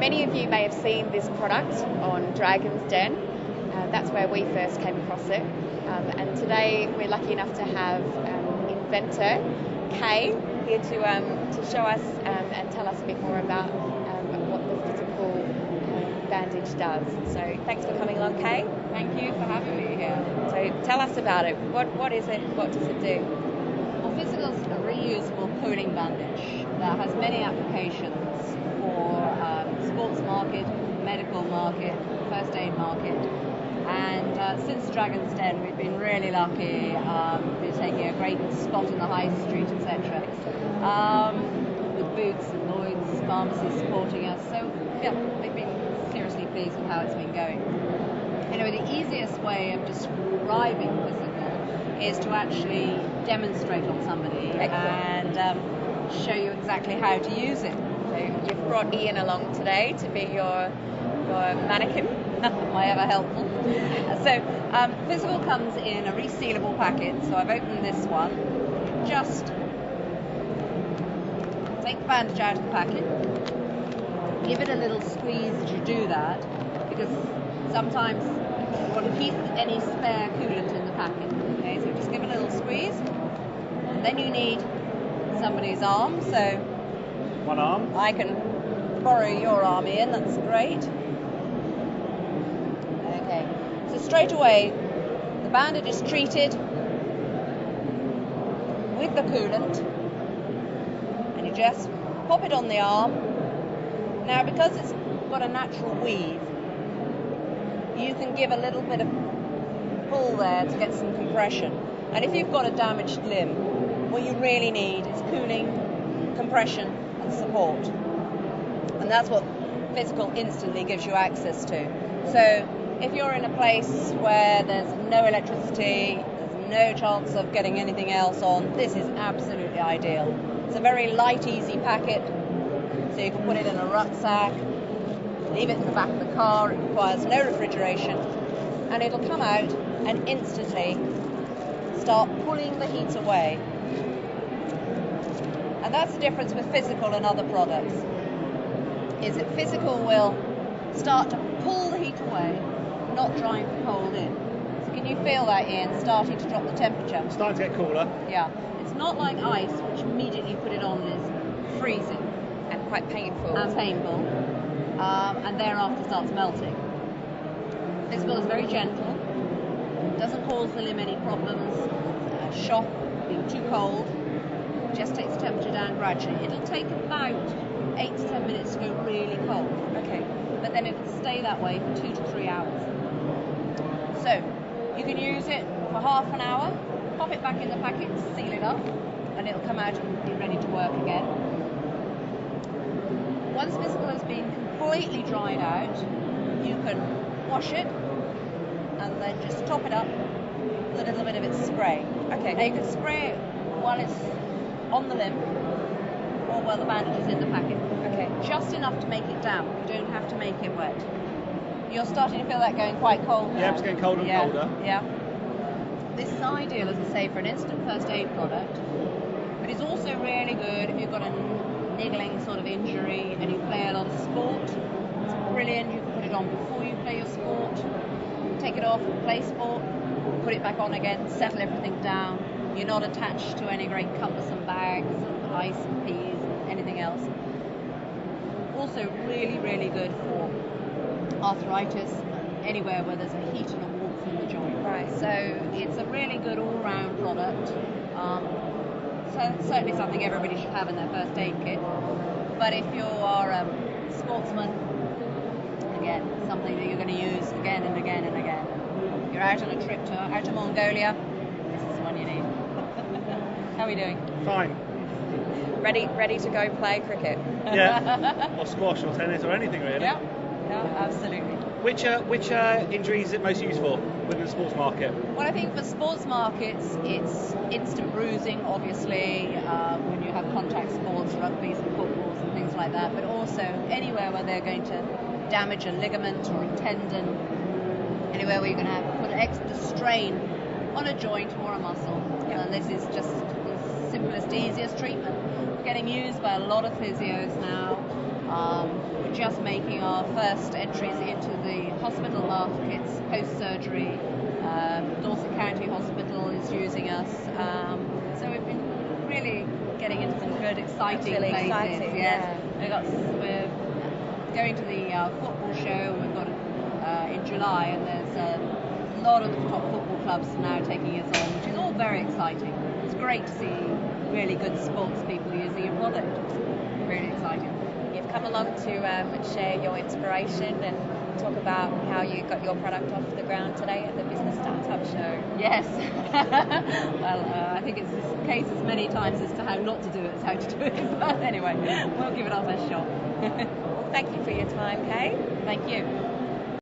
many of you may have seen this product on Dragon's Den. That's where we first came across it. And today we're lucky enough to have inventor Kay here to show us and tell us a bit more about what the Physicool bandage does. So thanks for coming along, Kay. Thank you for having me here. So tell us about it. What is it? What does it do? Well, Physicool is a reusable cooling bandage that has many applications for sports market, medical market, first aid market. And since Dragon's Den, we've been really lucky. We're taking a great spot in the high street, etc. With Boots and Lloyd's pharmacies supporting us. So yeah, we've been seriously pleased with how it's been going. Anyway, the easiest way of describing Physicool is to actually demonstrate on somebody and show you exactly how to use it. So you've brought Ian along today to be your mannequin. Am I ever helpful? So Physicool comes in a resealable packet. So I've opened this one. Just take the bandage out of the packet. Give it a little squeeze as you do that, because sometimes you want to keep any spare coolant in the packet. Okay, so just give it a little squeeze. And then you need somebody's arm. So one arm. I can borrow your arm, Ian. That's great. Okay, so straight away the bandage is treated with the coolant, and you just pop it on the arm. Now, because it's got a natural weave, you can give a little bit of pull there to get some compression. And if you've got a damaged limb, what you really need is cooling, compression and support. And that's what Physicool instantly gives you access to. So if you're in a place where there's no electricity, there's no chance of getting anything else on, this is absolutely ideal. It's a very light, easy packet, so you can put it in a rucksack, leave it in the back of the car. It requires no refrigeration, and it'll come out and instantly start pulling the heat away. And that's the difference with Physicool and other products, is that Physicool will start to pull the heat away, not drive the cold in. So can you feel that, Ian, starting to drop the temperature? Starting to get cooler. Yeah. It's not like ice, which immediately put it on is freezing. And quite painful. And painful. And thereafter starts melting. Physicool is very gentle. Doesn't cause the limb any problems. Shock, being too cold. Just takes the temperature down gradually. It'll take about 8 to 10 minutes to go really cold. Okay. But then it'll stay that way for 2 to 3 hours. So you can use it for half an hour, pop it back in the packet, seal it up, and it'll come out and be ready to work again. Once Physicool has been completely dried out, you can wash it and then just top it up with a little bit of its spray. Okay. Now you can spray it while it's on the limb or while the bandage is in the packet. Okay. Just enough to make it damp. You don't have to make it wet. You're starting to feel that going quite cold now. Yeah, it's getting colder and colder. Yeah. This is ideal, as I say, for an instant first aid product, but it's also really good if you've got a niggling sort of injury and you play a lot of sport. It's brilliant. You can put it on before you play your sport, take it off, play sport, put it back on again, settle everything down. You're not attached to any great cumbersome bags and ice and peas and anything else. Also really, really good for arthritis, anywhere where there's a heat and a warmth in the joint. Right. So it's a really good all-round product. So certainly something everybody should have in their first aid kit. But if you are a sportsman, again, something that you're going to use again and again and again. You're out on a trip out to Mongolia, this is the one you need. How are we doing? Fine. Ready to go play cricket. Yeah. Or squash or tennis or anything really. Yeah, absolutely. Which injuries is it most used for within the sports market? Well, I think for sports markets, it's instant bruising, obviously, when you have contact sports, rugby's and footballs and things like that, but also anywhere where they're going to damage a ligament or a tendon, anywhere where you're going to put extra strain on a joint or a muscle. Yeah. And this is just the simplest, easiest treatment. Getting used by a lot of physios now. We're just making our first entries into the hospital markets post-surgery. Dorset County Hospital is using us. So we've been really getting into some good, exciting Really places. exciting, Yes. yeah. We're going to the football show. We've got in July, and there's a lot of the top football clubs now taking us on, which is all very exciting. It's great to see really good sports people using your product. It's really exciting. You've come along to share your inspiration and talk about how you got your product off the ground today at the Business Startup Show. Yes. Well, I think it's the case as many times as to how not to do it as how to do it. But anyway, we'll give it our best shot. Well, thank you for your time, Kay. Thank you.